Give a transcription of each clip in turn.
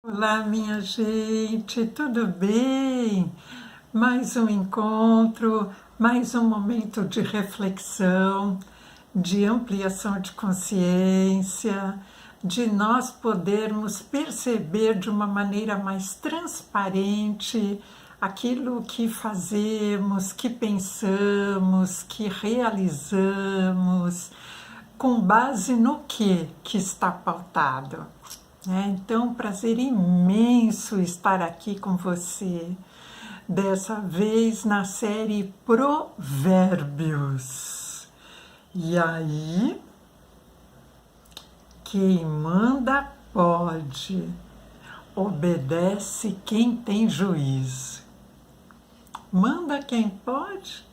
Olá, minha gente, tudo bem? Mais um encontro, mais um momento de reflexão, de ampliação de consciência, de nós podermos perceber de uma maneira mais transparente aquilo que fazemos, que pensamos, que realizamos, com base no que está pautado. Então, prazer imenso estar aqui com você, dessa vez na série Provérbios. E aí, quem manda pode, obedece quem tem juízo. Manda quem pode,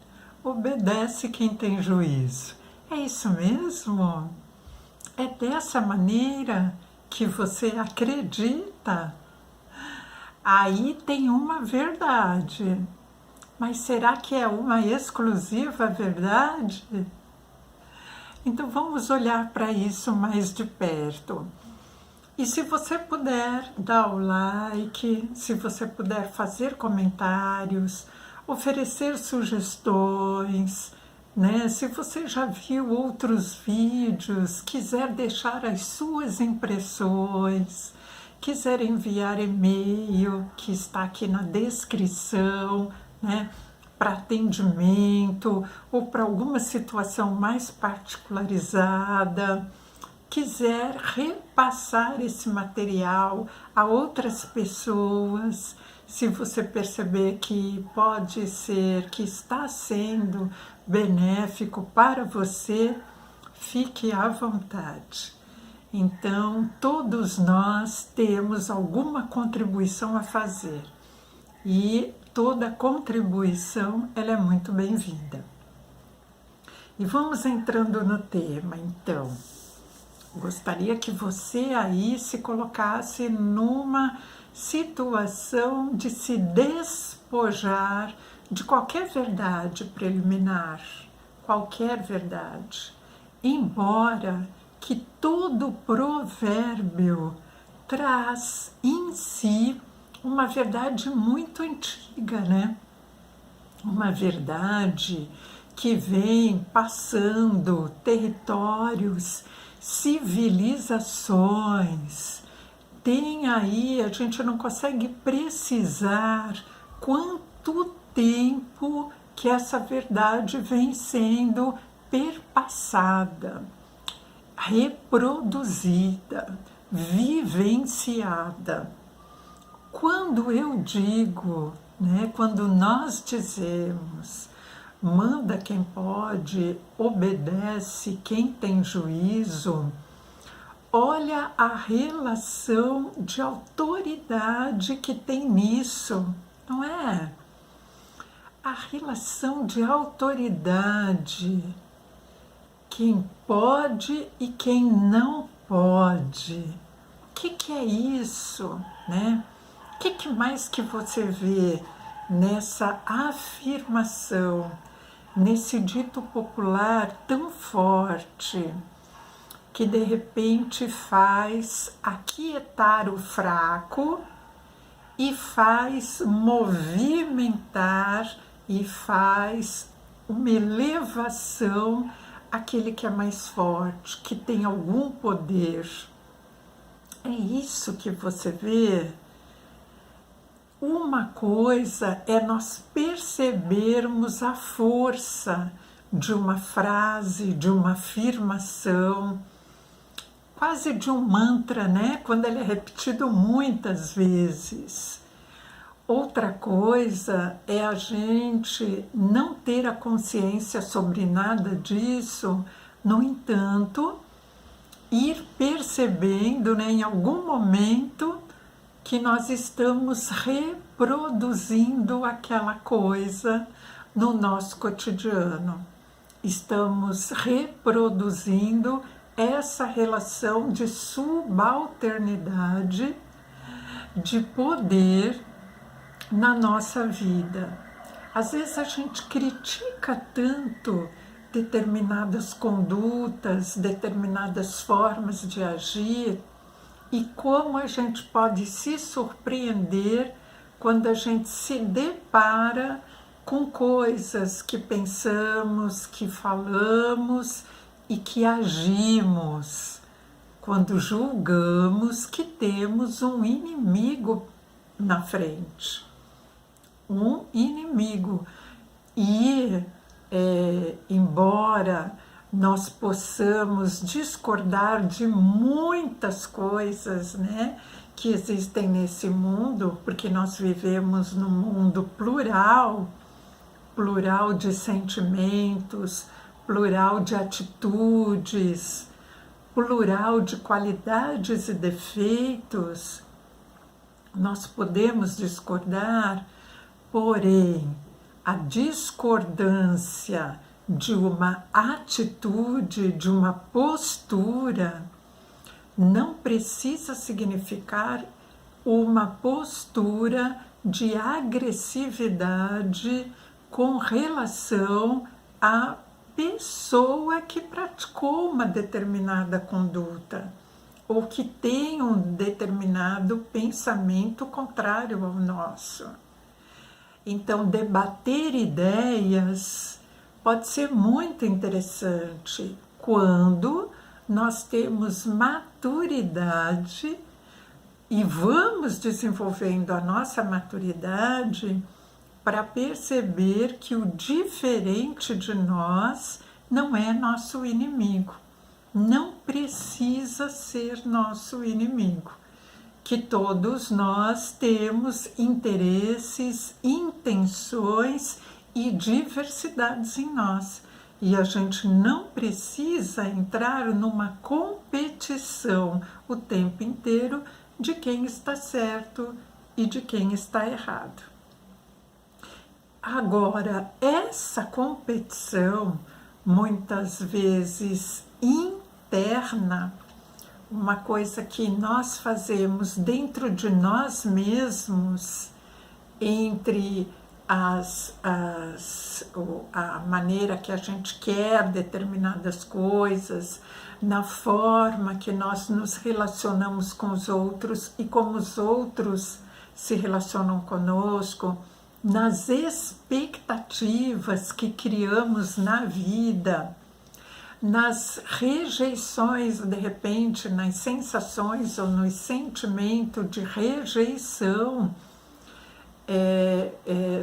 obedece quem tem juízo. É isso mesmo? É dessa maneira que você acredita? Aí tem uma verdade, mas será que é uma exclusiva verdade? Então vamos olhar para isso mais de perto. E se você puder dar o like, se você puder fazer comentários, oferecer sugestões, se você já viu outros vídeos, quiser deixar as suas impressões, quiser enviar e-mail, que está aqui na descrição, para atendimento ou para alguma situação mais particularizada, quiser repassar esse material a outras pessoas, se você perceber que pode ser, que está sendo benéfico para você, fique à vontade. Então, todos nós temos alguma contribuição a fazer e toda contribuição ela é muito bem-vinda. E vamos entrando no tema, então. Gostaria que você aí se colocasse numa situação de se despojar de qualquer verdade preliminar, qualquer verdade, embora que todo provérbio traz em si uma verdade muito antiga, Uma verdade que vem passando territórios, civilizações. Tem aí, a gente não consegue precisar quanto tempo que essa verdade vem sendo perpassada, reproduzida, vivenciada. Quando eu digo, quando nós dizemos, manda quem pode, obedece quem tem juízo, olha a relação de autoridade que tem nisso, não é? A relação de autoridade, quem pode e quem não pode. O que é isso, O que mais que você vê nessa afirmação, nesse dito popular tão forte, que de repente faz aquietar o fraco e faz movimentar e faz uma elevação aquele que é mais forte, que tem algum poder. É isso que você vê? Uma coisa é nós percebermos a força de uma frase, de uma afirmação, quase de um mantra, Quando ele é repetido muitas vezes. Outra coisa é a gente não ter a consciência sobre nada disso, no entanto, ir percebendo, em algum momento, que nós estamos reproduzindo aquela coisa no nosso cotidiano. Estamos reproduzindo essa relação de subalternidade, de poder na nossa vida. Às vezes a gente critica tanto determinadas condutas, determinadas formas de agir, e como a gente pode se surpreender quando a gente se depara com coisas que pensamos, que falamos e que agimos, quando julgamos que temos um inimigo na frente. Um inimigo. E, embora nós possamos discordar de muitas coisas, né, que existem nesse mundo, porque nós vivemos num mundo plural, plural de sentimentos, plural de atitudes, plural de qualidades e defeitos, nós podemos discordar, porém, a discordância de uma atitude, de uma postura, não precisa significar uma postura de agressividade com relação à pessoa que praticou uma determinada conduta ou que tem um determinado pensamento contrário ao nosso. Então, debater ideias pode ser muito interessante quando nós temos maturidade e vamos desenvolvendo a nossa maturidade para perceber que o diferente de nós não é nosso inimigo, não precisa ser nosso inimigo, que todos nós temos interesses, intenções e diversidades em nós. E a gente não precisa entrar numa competição o tempo inteiro de quem está certo e de quem está errado. Agora, essa competição, muitas vezes interna, uma coisa que nós fazemos dentro de nós mesmos, entre a maneira que a gente quer determinadas coisas, na forma que nós nos relacionamos com os outros e como os outros se relacionam conosco, nas expectativas que criamos na vida, nas rejeições, de repente, nas sensações ou no sentimento de rejeição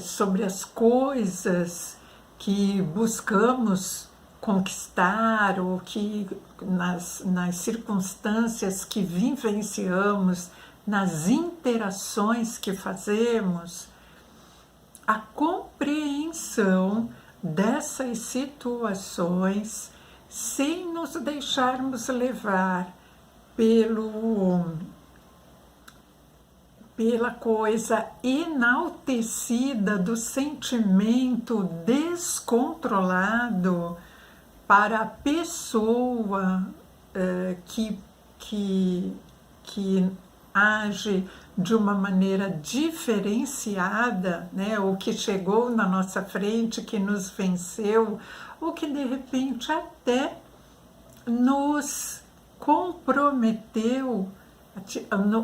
sobre as coisas que buscamos conquistar ou que nas circunstâncias que vivenciamos, nas interações que fazemos, a compreensão dessas situações sem nos deixarmos levar pela coisa enaltecida do sentimento descontrolado para a pessoa que age de uma maneira diferenciada, né, ou que chegou na nossa frente, que nos venceu, ou que de repente até nos comprometeu,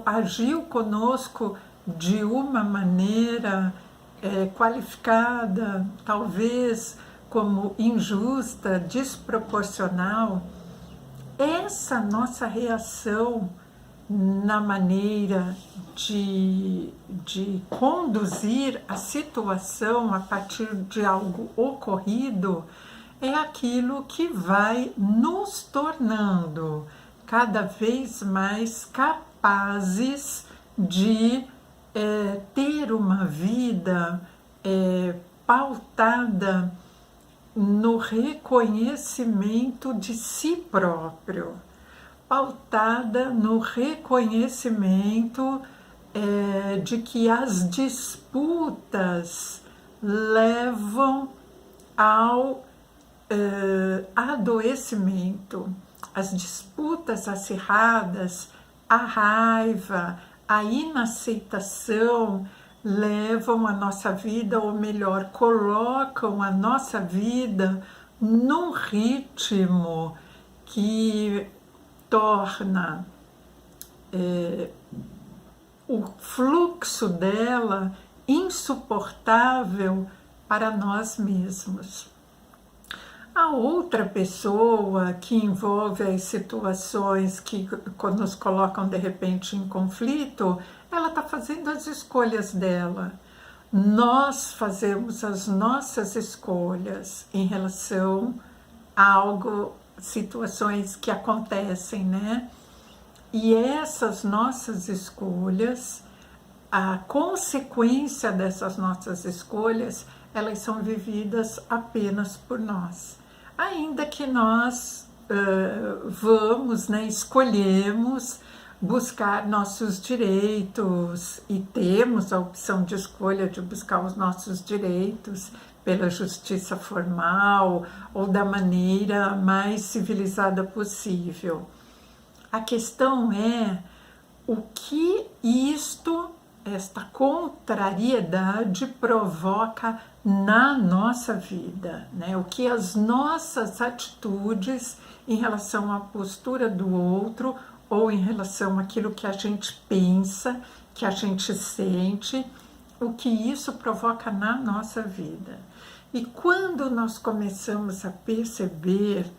agiu conosco de uma maneira qualificada, talvez como injusta, desproporcional. Essa nossa reação na maneira de conduzir a situação a partir de algo ocorrido é aquilo que vai nos tornando cada vez mais capazes de ter uma vida pautada no reconhecimento de si próprio, pautada no reconhecimento de que as disputas levam ao adoecimento, as disputas acirradas, a raiva, a inaceitação levam a nossa vida, ou melhor, colocam a nossa vida num ritmo que torna o fluxo dela insuportável para nós mesmos. A outra pessoa que envolve as situações que nos colocam de repente em conflito, ela está fazendo as escolhas dela. Nós fazemos as nossas escolhas em relação a situações que acontecem, né? E essas nossas escolhas, a consequência dessas nossas escolhas, elas são vividas apenas por nós. Ainda que nós vamos, né, escolhemos buscar nossos direitos e temos a opção de escolha de buscar os nossos direitos pela justiça formal ou da maneira mais civilizada possível. A questão é o que esta contrariedade provoca na nossa vida, né? O que as nossas atitudes em relação à postura do outro ou em relação àquilo que a gente pensa, que a gente sente, o que isso provoca na nossa vida. E quando nós começamos a perceber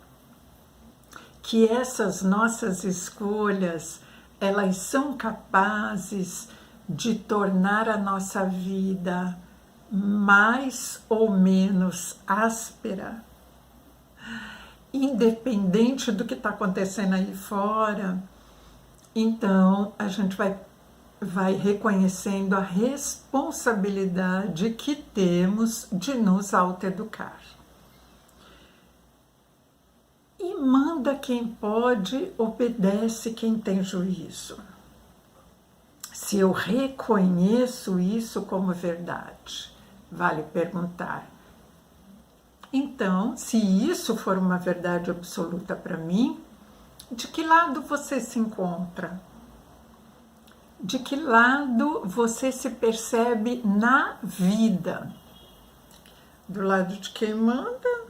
que essas nossas escolhas, elas são capazes de tornar a nossa vida mais ou menos áspera, independente do que está acontecendo aí fora, então a gente vai reconhecendo a responsabilidade que temos de nos autoeducar. E manda quem pode, obedece quem tem juízo. Se eu reconheço isso como verdade, vale perguntar. Então, se isso for uma verdade absoluta para mim, de que lado você se encontra? De que lado você se percebe na vida? Do lado de quem manda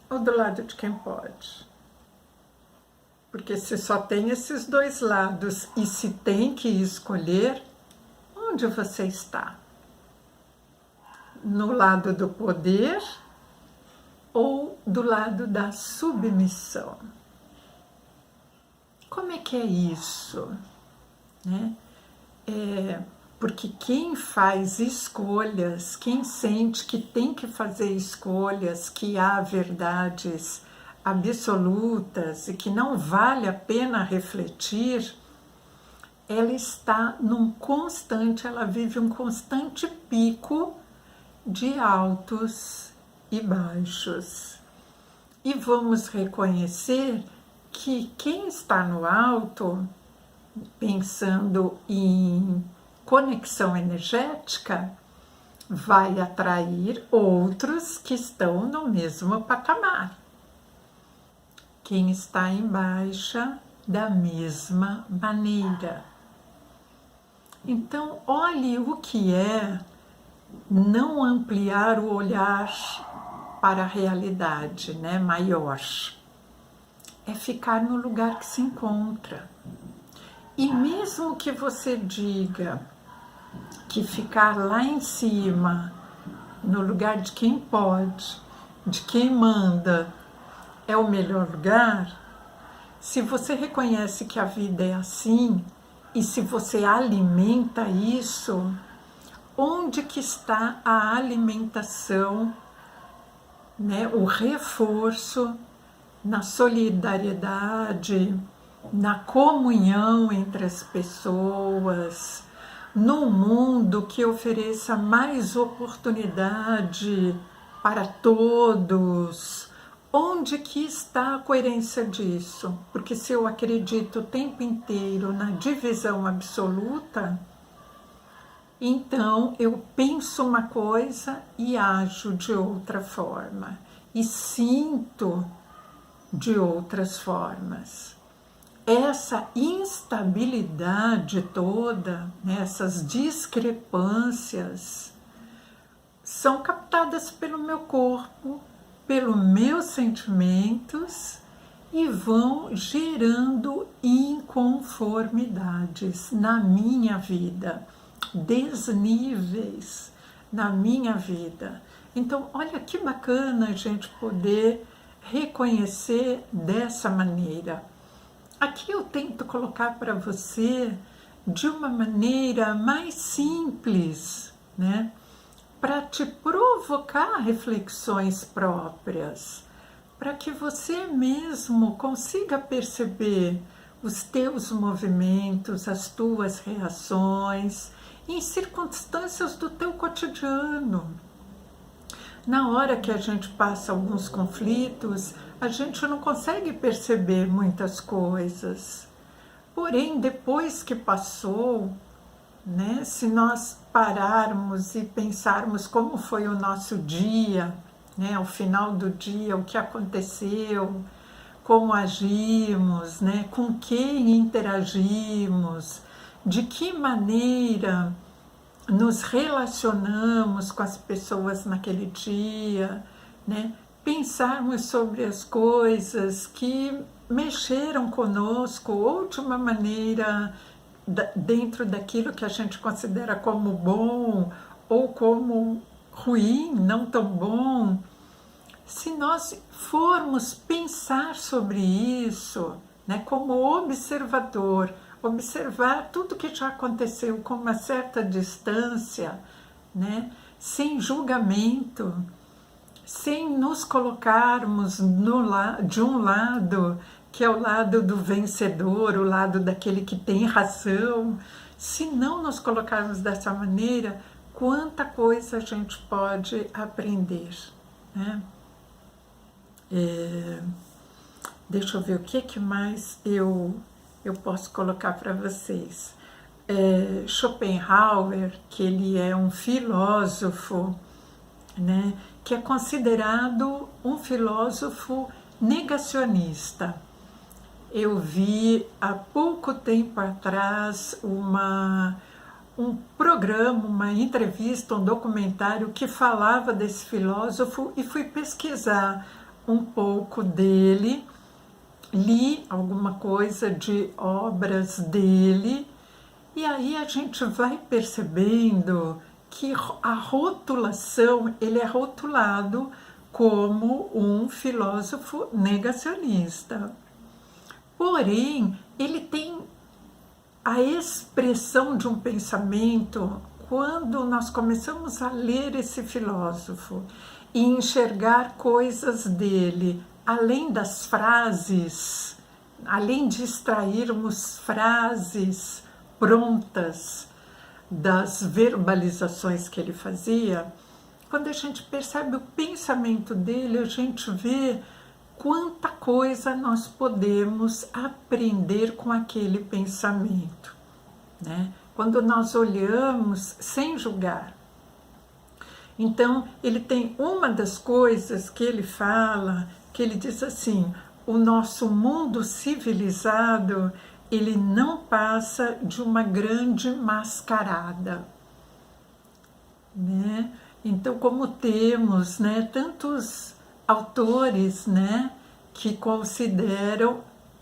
ou do lado de quem pode? Porque se só tem esses dois lados e se tem que escolher, onde você está? No lado do poder ou do lado da submissão? Como é que é isso? Né? Porque quem faz escolhas, quem sente que tem que fazer escolhas, que há verdades absolutas e que não vale a pena refletir, ela está ela vive um constante pico de altos e baixos. E vamos reconhecer que quem está no alto, pensando em conexão energética, vai atrair outros que estão no mesmo patamar. Quem está em baixa, da mesma maneira. Então, olhe o que é não ampliar o olhar para a realidade, né, maior. É ficar no lugar que se encontra. E mesmo que você diga que ficar lá em cima, no lugar de quem pode, de quem manda, é o melhor lugar, se você reconhece que a vida é assim, e se você alimenta isso, onde que está a alimentação, né, o reforço na solidariedade, na comunhão entre as pessoas, num mundo que ofereça mais oportunidade para todos? Onde que está a coerência disso? Porque se eu acredito o tempo inteiro na divisão absoluta, então eu penso uma coisa e ajo de outra forma, e sinto de outras formas. Essa instabilidade toda, né, essas discrepâncias, são captadas pelo meu corpo, pelos meus sentimentos e vão gerando inconformidades na minha vida, desníveis na minha vida. Então, olha que bacana a gente poder reconhecer dessa maneira. Aqui eu tento colocar para você de uma maneira mais simples, né? Para te provocar reflexões próprias, para que você mesmo consiga perceber os teus movimentos, as tuas reações em circunstâncias do teu cotidiano. Na hora que a gente passa alguns conflitos, a gente não consegue perceber muitas coisas. Porém, depois que passou, né, se nós pararmos e pensarmos como foi o nosso dia, né, ao final do dia, o que aconteceu, como agimos, né, com quem interagimos, de que maneira nos relacionamos com as pessoas naquele dia, né? Pensarmos sobre as coisas que mexeram conosco ou de uma maneira dentro daquilo que a gente considera como bom ou como ruim, não tão bom. Se nós formos pensar sobre isso, né, como observador, observar tudo que já aconteceu com uma certa distância, né, sem julgamento, sem nos colocarmos de um lado, que é o lado do vencedor, o lado daquele que tem razão. Se não nos colocarmos dessa maneira, quanta coisa a gente pode aprender, né? Deixa eu ver o que mais eu posso colocar para vocês. Schopenhauer, que ele é um filósofo, né, que é considerado um filósofo negacionista. Eu vi há pouco tempo atrás um programa, uma entrevista, um documentário que falava desse filósofo e fui pesquisar um pouco dele, li alguma coisa de obras dele, e aí a gente vai percebendo que a rotulação, ele é rotulado como um filósofo negacionista. Porém, ele tem a expressão de um pensamento, quando nós começamos a ler esse filósofo e enxergar coisas dele, além das frases, além de extrairmos frases prontas das verbalizações que ele fazia, quando a gente percebe o pensamento dele, a gente vê quanta coisa nós podemos aprender com aquele pensamento, né? Quando nós olhamos sem julgar. Então, ele tem uma das coisas que ele fala, que ele diz assim: o nosso mundo civilizado, ele não passa de uma grande mascarada, né? Então, como temos, né, tantos autores, né, que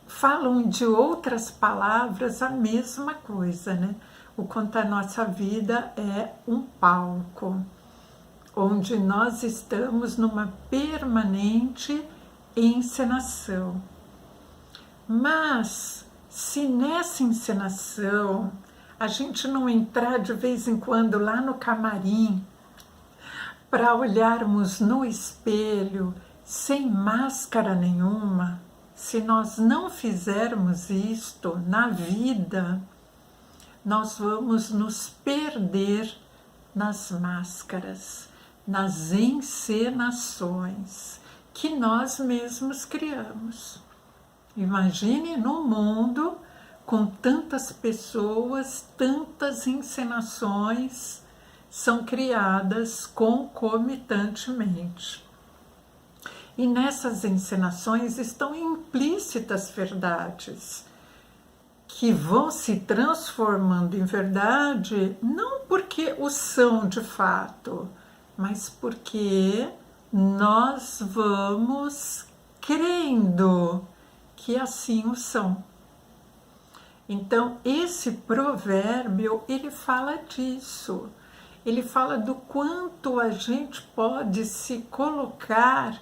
falam de outras palavras a mesma coisa, né? O quanto a nossa vida é um palco, onde nós estamos numa permanente encenação. Mas, se nessa encenação a gente não entrar de vez em quando lá no camarim, para olharmos no espelho sem máscara nenhuma, se nós não fizermos isto na vida, nós vamos nos perder nas máscaras, nas encenações que nós mesmos criamos. Imagine no mundo com tantas pessoas, tantas encenações são criadas concomitantemente. E nessas encenações estão implícitas verdades, que vão se transformando em verdade, não porque o são de fato, mas porque nós vamos crendo que assim o são. Então, esse provérbio, ele fala disso. Ele fala do quanto a gente pode se colocar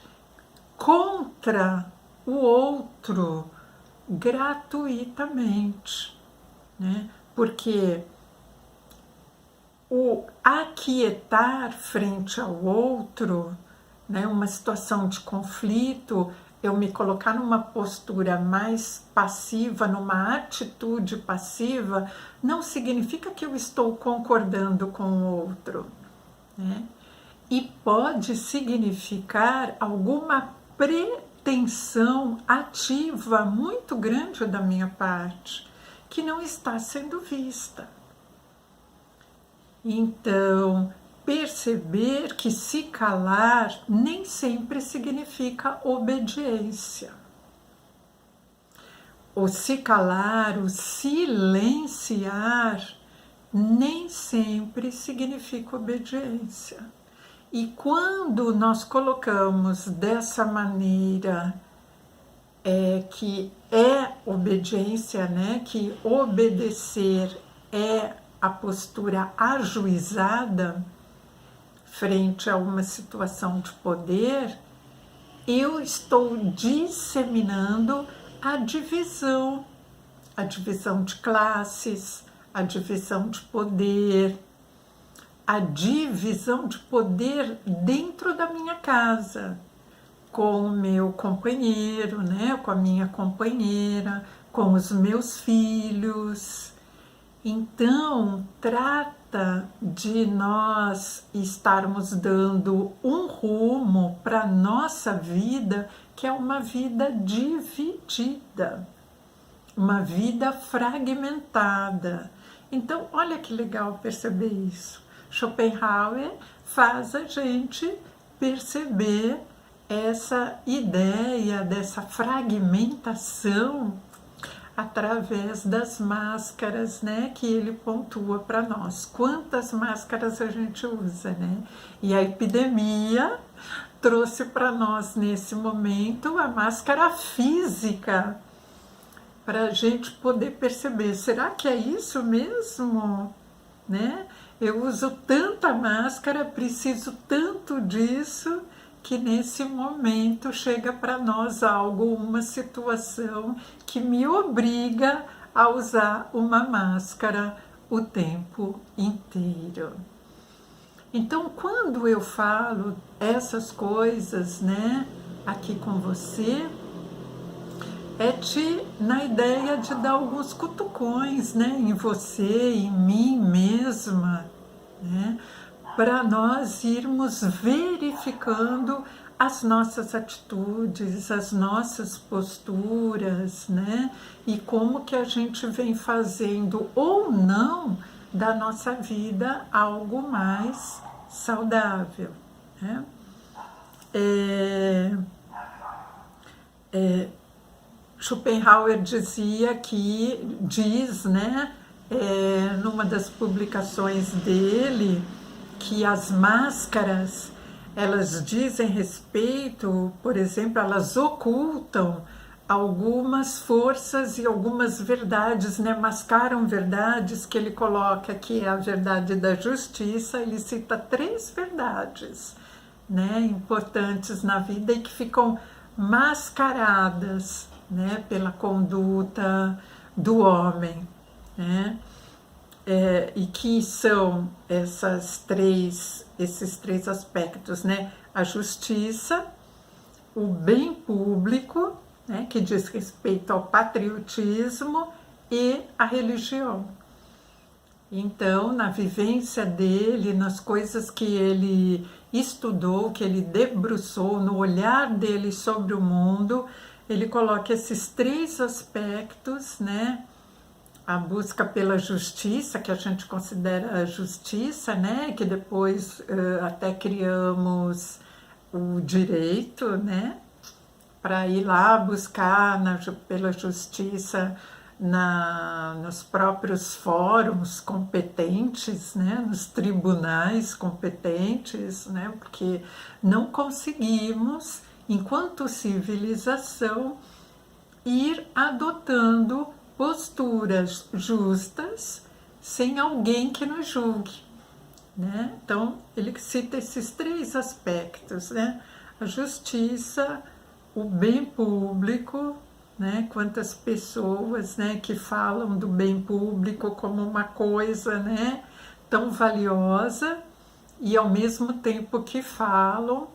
contra o outro gratuitamente, né? Porque o aquietar frente ao outro, né, uma situação de conflito, eu me colocar numa postura mais passiva, numa atitude passiva, não significa que eu estou concordando com o outro, né? E pode significar alguma pretensão ativa muito grande da minha parte, que não está sendo vista. Então, perceber que se calar nem sempre significa obediência. O se calar, o silenciar, nem sempre significa obediência. E quando nós colocamos dessa maneira, que é obediência, né? Que obedecer é a postura ajuizada frente a uma situação de poder, eu estou disseminando a divisão de classes, a divisão de poder, a divisão de poder dentro da minha casa, com o meu companheiro, né, com a minha companheira, com os meus filhos. Então, trata de nós estarmos dando um rumo para a nossa vida, que é uma vida dividida, uma vida fragmentada. Então, olha que legal perceber isso. Schopenhauer faz a gente perceber essa ideia dessa fragmentação através das máscaras, né, que ele pontua para nós. Quantas máscaras a gente usa, né? E a epidemia trouxe para nós, nesse momento, a máscara física, para a gente poder perceber, será que é isso mesmo? Né? Eu uso tanta máscara, preciso tanto disso, que nesse momento chega para nós algo, uma situação que me obriga a usar uma máscara o tempo inteiro. Então, quando eu falo essas coisas, né, aqui com você, na ideia de dar alguns cutucões, né, em você, em mim mesma, né, para nós irmos verificando as nossas atitudes, as nossas posturas, né? E como que a gente vem fazendo ou não da nossa vida algo mais saudável, né? Schopenhauer diz, né, numa das publicações dele, que as máscaras, elas dizem respeito, por exemplo, elas ocultam algumas forças e algumas verdades, né? Mascaram verdades que ele coloca, que é a verdade da justiça. Ele cita 3 verdades, né, importantes na vida e que ficam mascaradas, né, pela conduta do homem, né? E que são esses três aspectos, né? A justiça, o bem público, né, que diz respeito ao patriotismo, e a religião. Então, na vivência dele, nas coisas que ele estudou, que ele debruçou, no olhar dele sobre o mundo, ele coloca esses 3 aspectos, né? A busca pela justiça, que a gente considera a justiça, né? Que depois até criamos o direito, né? Para ir lá buscar pela justiça nos próprios fóruns competentes, né? Nos tribunais competentes, né? Porque não conseguimos, enquanto civilização, ir adotando posturas justas sem alguém que nos julgue, né? Então, ele cita esses 3 aspectos, né? A justiça, o bem público, né? Quantas pessoas, né, que falam do bem público como uma coisa, né, tão valiosa, e ao mesmo tempo que falam,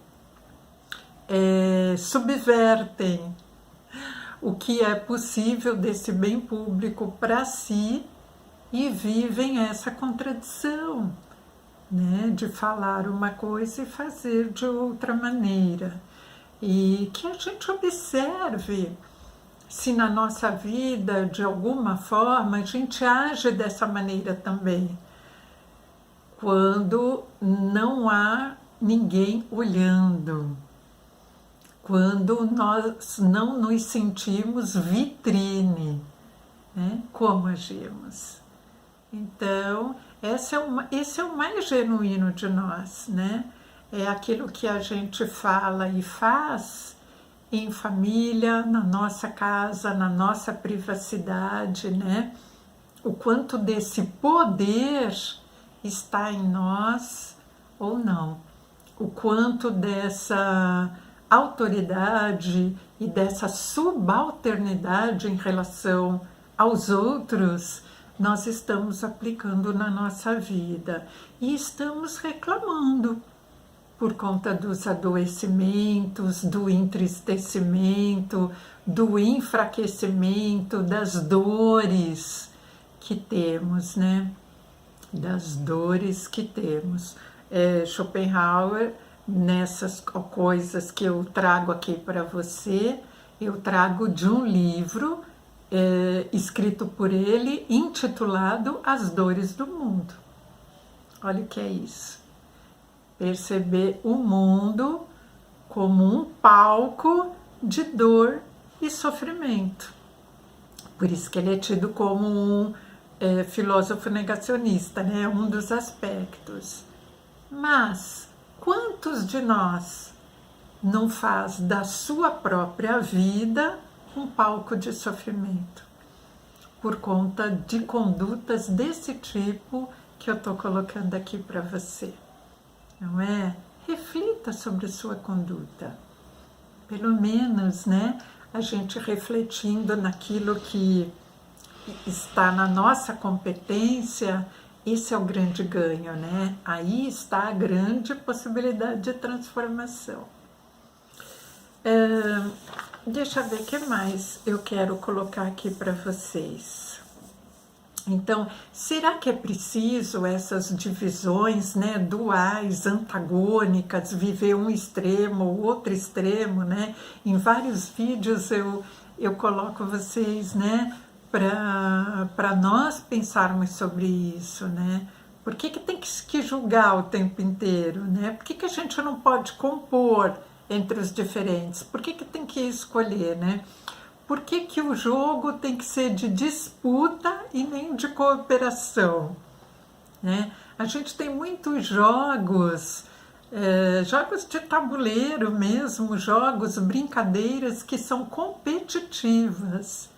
subvertem o que é possível desse bem público para si e vivem essa contradição, né, de falar uma coisa e fazer de outra maneira. E que a gente observe se na nossa vida, de alguma forma, a gente age dessa maneira também, quando não há ninguém olhando, quando nós não nos sentimos vitrine, né? Como agimos. Então, esse é o mais genuíno de nós, né? É aquilo que a gente fala e faz em família, na nossa casa, na nossa privacidade, né? O quanto desse poder está em nós ou não. O quanto dessa autoridade e dessa subalternidade em relação aos outros nós estamos aplicando na nossa vida e estamos reclamando por conta dos adoecimentos, do entristecimento, do enfraquecimento, das dores que temos, né? Das dores que temos. Schopenhauer, nessas coisas que eu trago aqui para você, eu trago de um livro escrito por ele, intitulado As Dores do Mundo. Olha o que é isso. Perceber o mundo como um palco de dor e sofrimento. Por isso que ele é tido como um filósofo negacionista, né? Um dos aspectos. Mas quantos de nós não faz da sua própria vida um palco de sofrimento por conta de condutas desse tipo que eu estou colocando aqui para você? Não é? Reflita sobre a sua conduta. Pelo menos, né, a gente refletindo naquilo que está na nossa competência, esse é o grande ganho, né? Aí está a grande possibilidade de transformação. Deixa eu ver o que mais eu quero colocar aqui para vocês. Então, será que é preciso essas divisões, né, duais, antagônicas, viver um extremo ou outro extremo, né? Em vários vídeos eu coloco vocês, né, para nós pensarmos sobre isso, né? Por que tem que julgar o tempo inteiro, né? Por que a gente não pode compor entre os diferentes? Por que tem que escolher, né? Por que o jogo tem que ser de disputa e nem de cooperação, né? A gente tem muitos jogos, jogos de tabuleiro mesmo, jogos, brincadeiras que são competitivas.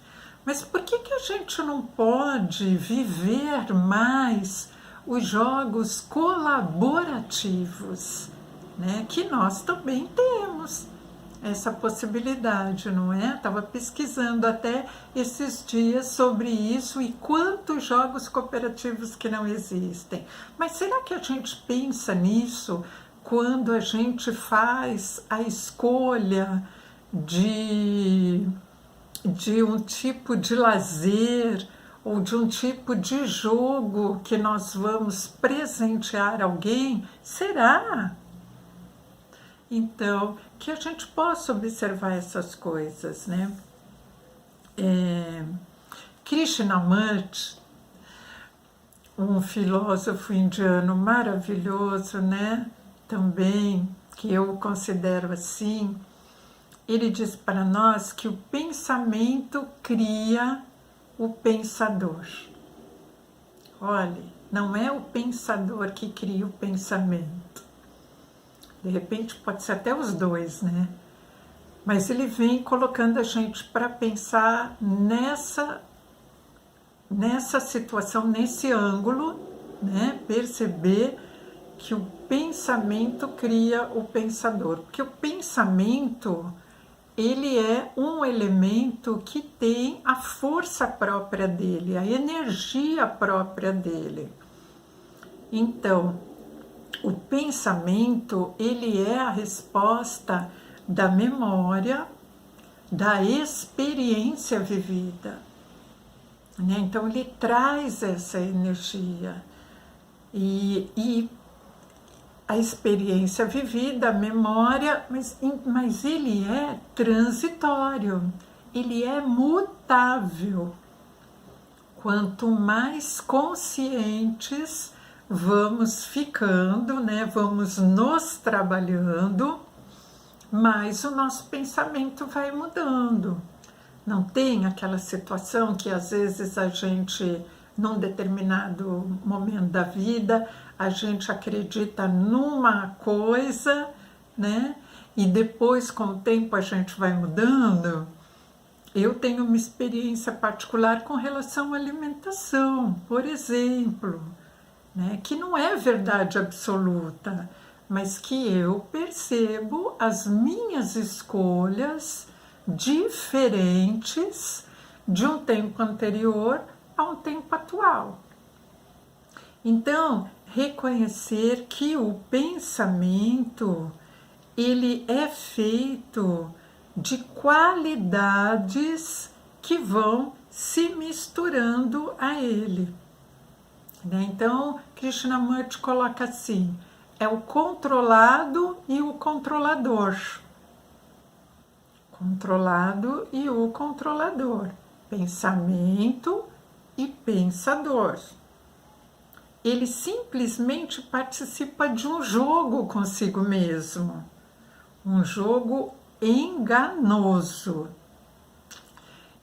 Mas por que a gente não pode viver mais os jogos colaborativos, né? Que nós também temos essa possibilidade, não é? Estava pesquisando até esses dias sobre isso e quantos jogos cooperativos que não existem. Mas será que a gente pensa nisso quando a gente faz a escolha de um tipo de lazer ou de um tipo de jogo que nós vamos presentear alguém? Será? Então, que a gente possa observar essas coisas, né? Krishnamurti, um filósofo indiano maravilhoso, né? Também, que eu considero assim, ele diz para nós que o pensamento cria o pensador. Olha, não é o pensador que cria o pensamento. De repente pode ser até os dois, né? Mas ele vem colocando a gente para pensar nessa situação, nesse ângulo, né? Perceber que o pensamento cria o pensador, porque o pensamento ele é um elemento que tem a força própria dele, a energia própria dele. Então, o pensamento ele é a resposta da memória, da experiência vivida, né? Então ele traz essa energia e a experiência vivida, a memória, mas ele é transitório, ele é mutável. Quanto mais conscientes vamos ficando, né, vamos nos trabalhando, mais o nosso pensamento vai mudando. Não tem aquela situação que às vezes a gente, num determinado momento da vida, a gente acredita numa coisa, né? E depois, com o tempo, a gente vai mudando. Eu tenho uma experiência particular com relação à alimentação, por exemplo, né? Que não é verdade absoluta, mas que eu percebo as minhas escolhas diferentes de um tempo anterior a um tempo atual. Então, reconhecer que o pensamento ele é feito de qualidades que vão se misturando a ele, né? Então, Krishnamurti coloca assim: é o controlado e o controlador. Controlado e o controlador. Pensamento e pensador. Ele simplesmente participa de um jogo consigo mesmo, um jogo enganoso.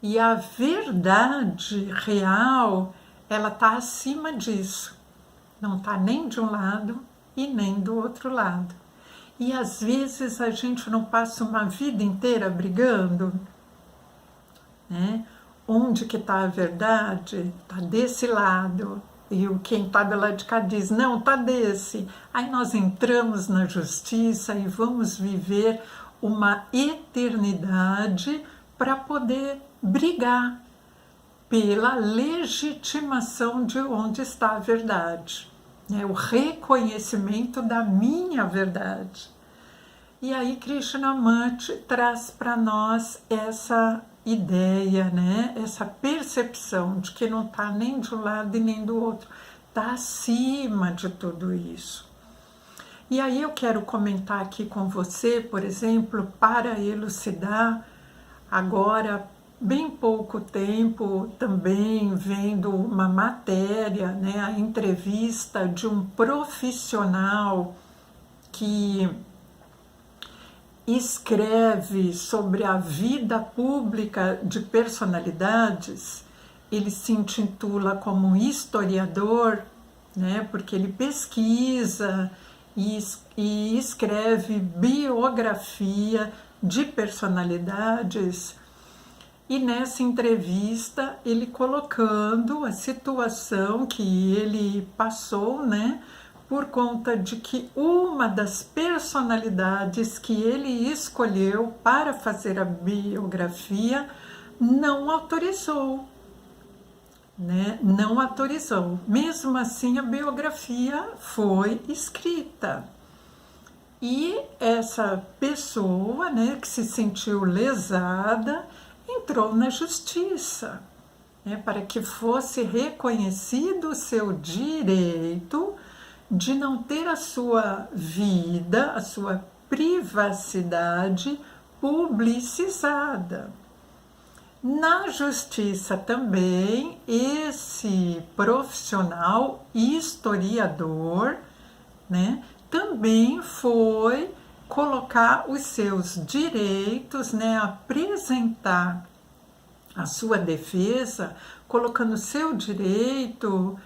E a verdade real, ela está acima disso, não está nem de um lado e nem do outro lado. E às vezes a gente não passa uma vida inteira brigando, né? Onde que está a verdade? Está desse lado. E quem está do lado de cá diz, não, está desse. Aí nós entramos na justiça e vamos viver uma eternidade para poder brigar pela legitimação de onde está a verdade, né? O reconhecimento da minha verdade. E aí Krishnamurti traz para nós essa ideia, né? Essa percepção de que não está nem de um lado e nem do outro, está acima de tudo isso. E aí eu quero comentar aqui com você, por exemplo, para elucidar, agora, bem pouco tempo, também vendo uma matéria, né? A entrevista de um profissional que escreve sobre a vida pública de personalidades. Ele se intitula como um historiador, né, porque ele pesquisa e escreve biografia de personalidades. E nessa entrevista ele colocando a situação que ele passou, né, por conta de que uma das personalidades que ele escolheu para fazer a biografia não autorizou, né? Não autorizou. Mesmo assim, a biografia foi escrita. E essa pessoa, né, que se sentiu lesada, entrou na justiça, né, para que fosse reconhecido o seu direito de não ter a sua vida, a sua privacidade publicizada. Na justiça também, esse profissional historiador, né, também foi colocar os seus direitos, né, apresentar a sua defesa, colocando o seu direito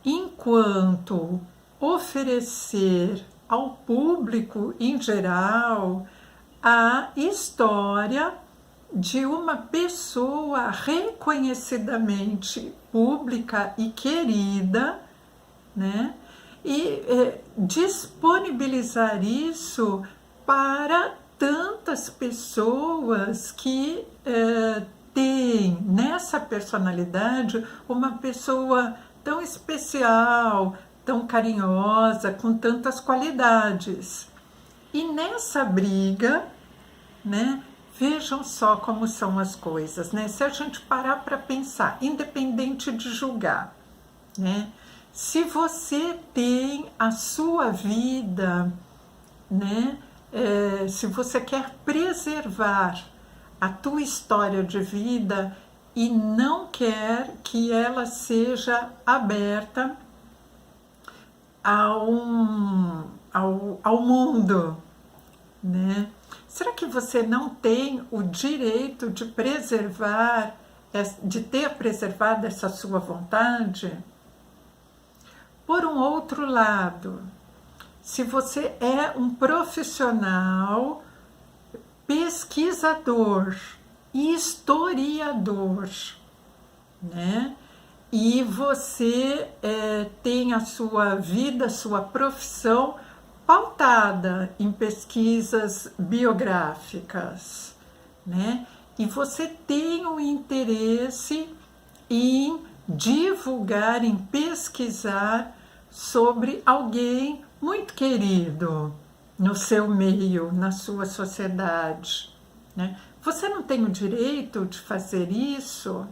enquanto oferecer ao público em geral a história de uma pessoa reconhecidamente pública e querida, né? E disponibilizar isso para tantas pessoas que têm nessa personalidade uma pessoa tão especial, tão carinhosa, com tantas qualidades. E nessa briga, né, vejam só como são as coisas, né? Se a gente parar para pensar, independente de julgar, né? Se você tem a sua vida, né? Se você quer preservar a tua história de vida e não quer que ela seja aberta ao mundo, né? Será que você não tem o direito de preservar, de ter preservado essa sua vontade? Por um outro lado, se você é um profissional, pesquisador, historiador, né? E você tem a sua vida, a sua profissão pautada em pesquisas biográficas, né? E você tem um interesse em divulgar, em pesquisar sobre alguém muito querido no seu meio, na sua sociedade, né? Você não tem o direito de fazer isso,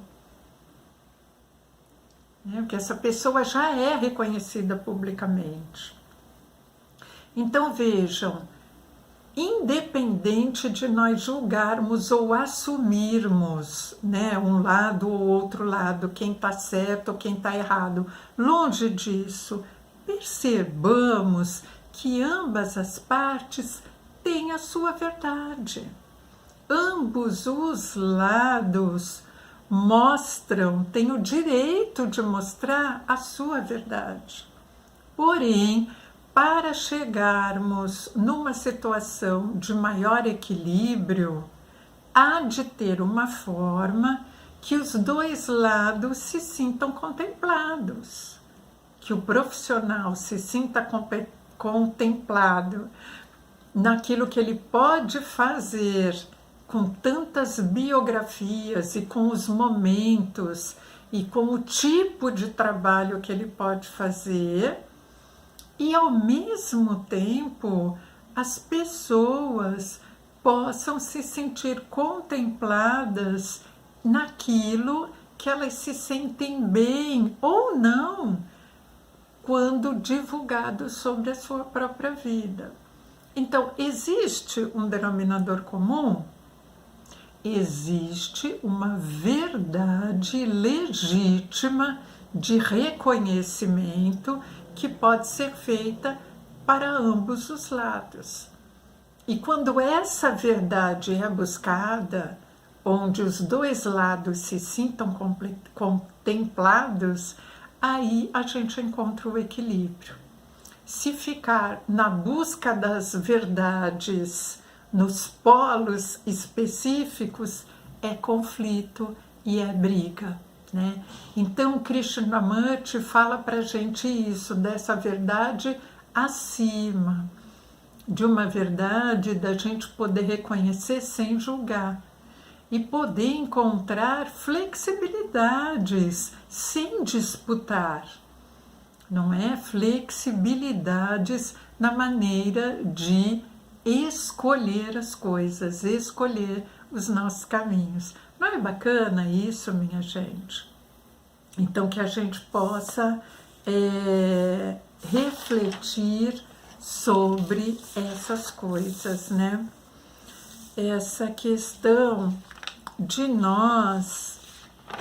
né? Porque essa pessoa já é reconhecida publicamente. Então vejam, independente de nós julgarmos ou assumirmos, né, um lado ou outro lado, quem está certo ou quem está errado, longe disso, percebamos que ambas as partes têm a sua verdade. Ambos os lados mostram, têm o direito de mostrar a sua verdade. Porém, para chegarmos numa situação de maior equilíbrio, há de ter uma forma que os dois lados se sintam contemplados, que o profissional se sinta contemplado naquilo que ele pode fazer com tantas biografias e com os momentos e com o tipo de trabalho que ele pode fazer. E, ao mesmo tempo, as pessoas possam se sentir contempladas naquilo que elas se sentem bem ou não quando divulgado sobre a sua própria vida. Então, existe um denominador comum? Existe uma verdade legítima de reconhecimento que pode ser feita para ambos os lados. E quando essa verdade é buscada, onde os dois lados se sintam contemplados, aí a gente encontra o equilíbrio. Se ficar na busca das verdades nos polos específicos, é conflito e é briga, né? Então, Krishnamurti fala para a gente isso, dessa verdade acima, de uma verdade da gente poder reconhecer sem julgar e poder encontrar flexibilidades sem disputar, não é? Flexibilidades na maneira de escolher as coisas, escolher os nossos caminhos. Não é bacana isso, minha gente? Então, que a gente possa refletir sobre essas coisas, né? Essa questão de nós,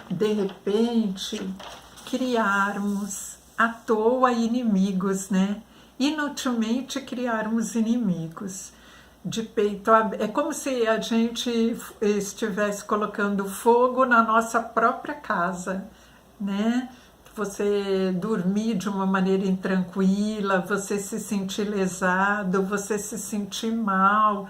de repente, criarmos à toa inimigos, né? Inutilmente criarmos inimigos de peito aberto. É como se a gente estivesse colocando fogo na nossa própria casa, né? Você dormir de uma maneira intranquila, você se sentir lesado, você se sentir mal,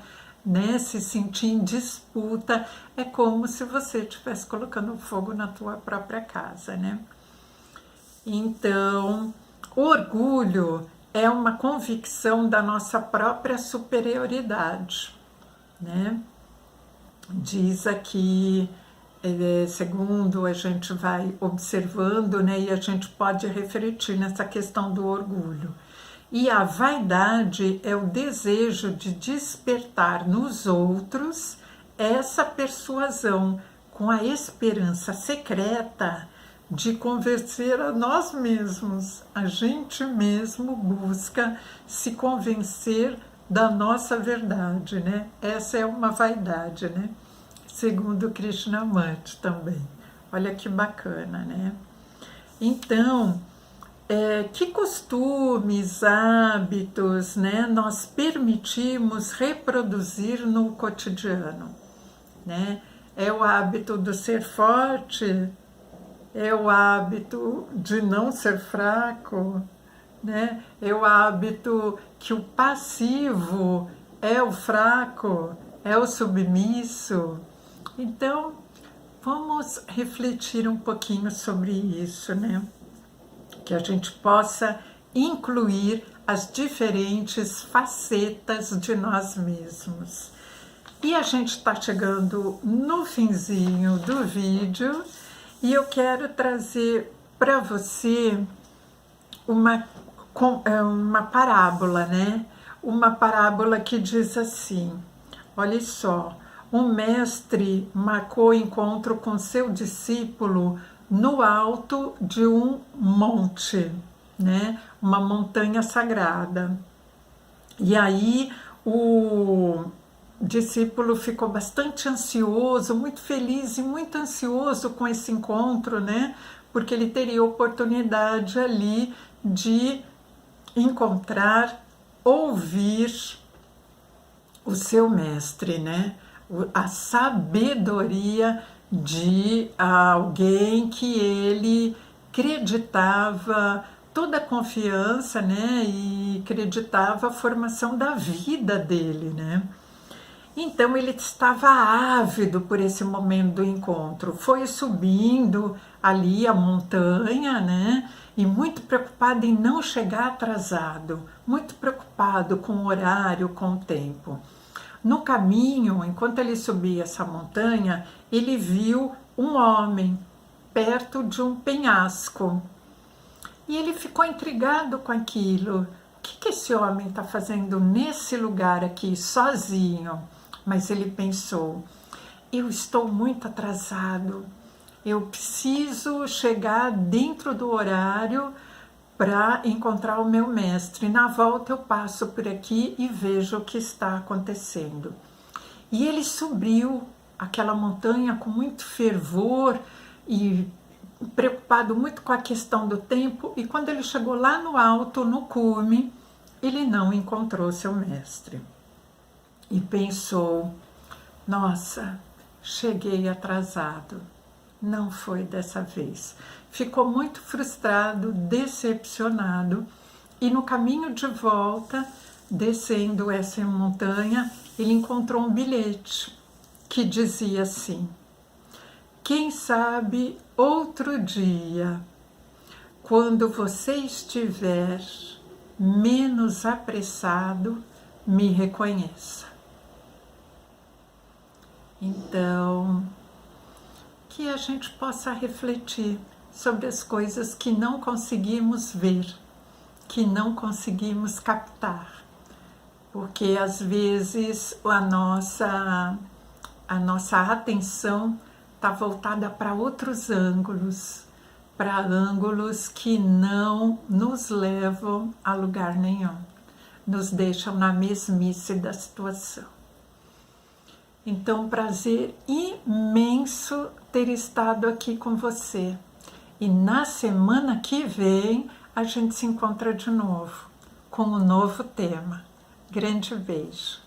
né, se sentir em disputa, é como se você estivesse colocando fogo na tua própria casa, né? Então, o orgulho é uma convicção da nossa própria superioridade, né? Diz aqui, segundo a gente vai observando, né, e a gente pode refletir nessa questão do orgulho. E a vaidade é o desejo de despertar nos outros essa persuasão com a esperança secreta de convencer a nós mesmos. A gente mesmo busca se convencer da nossa verdade, né? Essa é uma vaidade, né? Segundo Krishnamurti também. Olha que bacana, né? Então, que costumes, hábitos, né, nós permitimos reproduzir no cotidiano, né? É o hábito do ser forte, é o hábito de não ser fraco, né? É o hábito que o passivo é o fraco, é o submisso. Então, vamos refletir um pouquinho sobre isso, né? Que a gente possa incluir as diferentes facetas de nós mesmos. E a gente está chegando no finzinho do vídeo e eu quero trazer para você uma parábola, né? Uma parábola que diz assim, olha só, um mestre marcou encontro com seu discípulo no alto de um monte, né? Uma montanha sagrada. E aí o discípulo ficou bastante ansioso, muito feliz e muito ansioso com esse encontro, né? Porque ele teria oportunidade ali de encontrar, ouvir o seu mestre, né? A sabedoria de alguém que ele acreditava toda a confiança, né? E acreditava a formação da vida dele, né? Então ele estava ávido por esse momento do encontro, foi subindo ali a montanha, né? E muito preocupado em não chegar atrasado, muito preocupado com o horário, com o tempo. No caminho, enquanto ele subia essa montanha, ele viu um homem perto de um penhasco. E ele ficou intrigado com aquilo. O que esse homem está fazendo nesse lugar aqui, sozinho? Mas ele pensou, eu estou muito atrasado, eu preciso chegar dentro do horário para encontrar o meu mestre. Na volta eu passo por aqui e vejo o que está acontecendo. E ele subiu aquela montanha com muito fervor e preocupado muito com a questão do tempo, e quando ele chegou lá no alto, no cume, ele não encontrou seu mestre. E pensou, nossa, cheguei atrasado. Não foi dessa vez. Ficou muito frustrado, decepcionado, e no caminho de volta, descendo essa montanha, ele encontrou um bilhete que dizia assim, quem sabe outro dia, quando você estiver menos apressado, me reconheça. Então, que a gente possa refletir sobre as coisas que não conseguimos ver, que não conseguimos captar, porque às vezes a nossa atenção está voltada para outros ângulos, para ângulos que não nos levam a lugar nenhum, nos deixam na mesmice da situação. Então, prazer imenso ter estado aqui com você. E na semana que vem a gente se encontra de novo com um novo tema. Grande beijo.